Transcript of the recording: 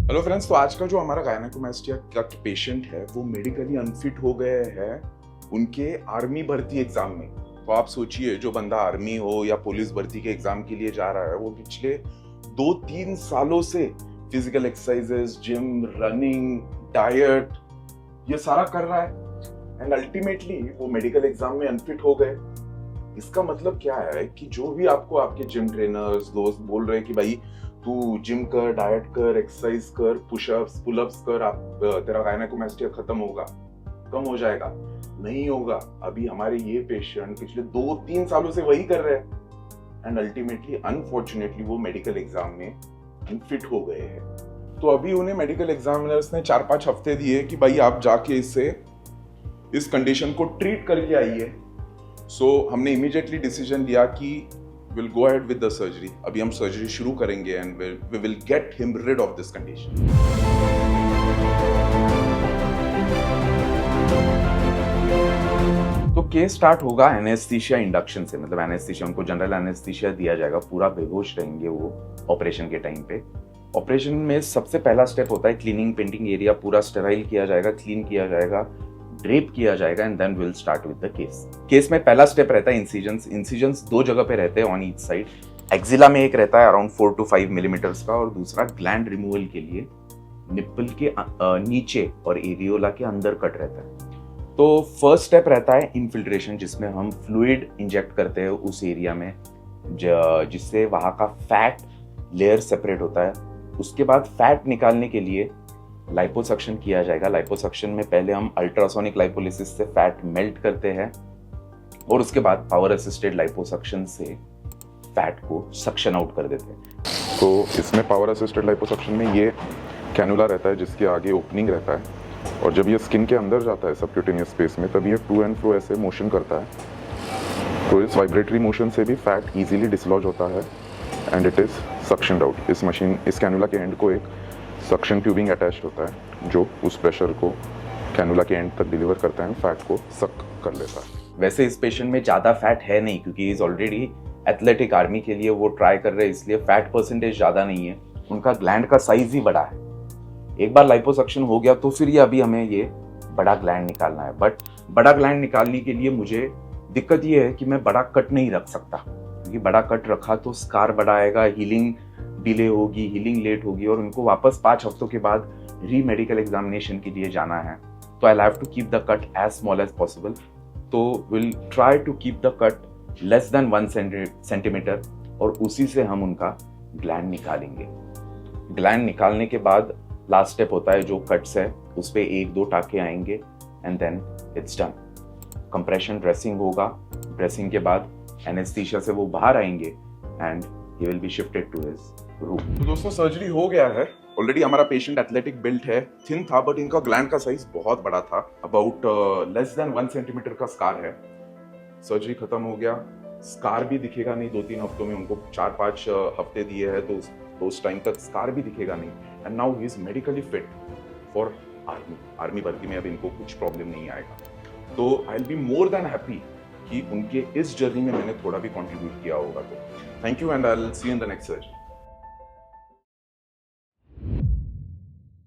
Hello friends, तो आज का जो हमारा गायनेकोमास्टिया का पेशेंट है वो मेडिकली अनफिट हो गए हैं उनके आर्मी भर्ती एग्जाम में। तो आप सोचिए, जो बंदा आर्मी हो या पुलिस भर्ती के एग्जाम के लिए जा रहा है वो पिछले 2-3 सालों से physical exercises, gym, running, diet ये सारा कर रहा है एंड अल्टीमेटली वो मेडिकल एग्जाम में अनफिट हो गए। इसका मतलब क्या है कि जो भी आपको आपके जिम ट्रेनर्स दोस्त बोल रहे हैं कि भाई तू जिम कर, डाइट कर, एक्सरसाइज कर, पुशअप्स पुलअप्स कर, आप तेरा गायनेकोमास्टिया खत्म होगा, कम हो जाएगा, नहीं होगा। अभी हमारे ये पेशेंट पिछले 2-3 सालों से वही कर रहे हैं एंड अल्टीमेटली अनफॉर्चुनेटली वो मेडिकल एग्जाम में अनफिट हो गए हैं। तो अभी उन्हें मेडिकल एग्जामिनर्स ने 4-5 हफ्ते दिए कि भाई आप जाके इस कंडीशन को ट्रीट करके आइए। सो हमने इमीडिएटली डिसीजन लिया कि will go ahead with the surgery. अभी हम सर्जरी शुरू करेंगे and we will get him rid of this condition. तो केस स्टार्ट होगा एनेस्थीसिया इंडक्शन से, मतलब एनेस्थीसिया, उनको जनरल एनेस्थीसिया दिया जाएगा, पूरा बेहोश रहेंगे वो ऑपरेशन के टाइम पे। ऑपरेशन में सबसे पहला स्टेप होता है क्लीनिंग, पेंटिंग एरिया पूरा स्टेराइल किया जाएगा, क्लीन किया जाएगा, ड्रेप किया जाएगा and then will start with the case में पहला स्टेप रहता है इंसिजन्स 2 जगह पे रहते हैं ऑन ईच साइड। एक्सिला में एक रहता है अराउंड 4 to 5 मिलीमीटर्स का और दूसरा ग्लैंड रिमूवल के लिए निप्पल के नीचे और एरियोला के अंदर कट रहता है। तो फर्स्ट स्टेप रहता है इनफिल्ट्रेशन, जिसमें हम फ्लूइड इंजेक्ट करते हैं उस एरिया में जिससे वहां का फैट लेयर सेपरेट होता है। उसके बाद फैट निकालने के लिए लाइपोसक्शन किया जाएगा। लाइपोसक्शन में पहले हम अल्ट्रासोनिक लाइपोलिसिस से फैट मेल्ट करते हैं और उसके बाद पावर असिस्टेड लाइपोसक्शन से फैट को सक्शन आउट कर देते हैं। तो इसमें पावर असिस्टेड लाइपोसक्शन में ये कैनुला रहता है जिसके आगे ओपनिंग रहता है और जब ये स्किन के अंदर जाता है सबक्यूटेनियस स्पेस में तब ये टू एंड फ्रो ऐसे मोशन करता है। तो इस वाइब्रेटरी मोशन से भी फैट इजीली डिसलॉज होता है एंड इट इज सक्शनड आउट। इस कैनुला के एंड को एक सक्शन ट्यूबिंग अटैच्ड होता है जो उस प्रेशर को कैनुला के एंड तक डिलीवर करता है, फैट को सक कर लेता है। वैसे इस पेशेंट में ज़्यादा फैट है नहीं, क्योंकि इज ऑलरेडी एथलेटिक, आर्मी के लिए वो ट्राई कर रहे हैं, इसलिए फैट परसेंटेज ज़्यादा नहीं है। उनका ग्लैंड का साइज ही बड़ा है। एक बार लाइपोसक्शन हो गया तो फिर ये अभी हमें ये बड़ा ग्लैंड निकालना है। बट बड़ा ग्लैंड निकालने के लिए मुझे दिक्कत ये है कि मैं बड़ा कट नहीं रख सकता, क्योंकि बड़ा कट रखा तो स्कार बड़ा आएगा, हीलिंग डिले होगी, हीलिंग लेट होगी और उनको वापस 5 हफ्तों के बाद री मेडिकल एग्जामिनेशन के लिए जाना है। तो I have to keep the cut as small as possible. तो will try to keep the cut less than 1 centimetre और उसी से हम उनका ग्लैंड निकालेंगे। ग्लैंड निकालने के बाद लास्ट स्टेप होता है जो कट्स है उस पर 1-2 टाके आएंगे and then it's done. Compression dressing होगा, ड्रेसिंग के बाद एनेस्थीसिया से वो बाहर आएंगे and he will be shifted to his room. तो दोस्तों, सर्जरी हो गया है ऑलरेडी। हमारा पेशेंट एथलेटिक बिल्ट है, थिन था, बट इनका ग्लैंड का साइज बहुत बड़ा था, अबाउट लेस देन 1 सेंटीमीटर का स्कार है। सर्जरी खत्म हो गया, स्कार भी दिखेगा नहीं 2-3 हफ्तों में। उनको 4-5 हफ्ते दिए हैं तो उस टाइम तक स्कार भी दिखेगा नहीं and now he is medically fit for army भर्ती में। अब इनको कुछ प्रॉब्लम नहीं आएगा। तो I will be more than happy कि उनके इस जर्नी में मैंने थोड़ा भी कंट्रीब्यूट किया होगा। तो thank you and I will see you in the next surgery.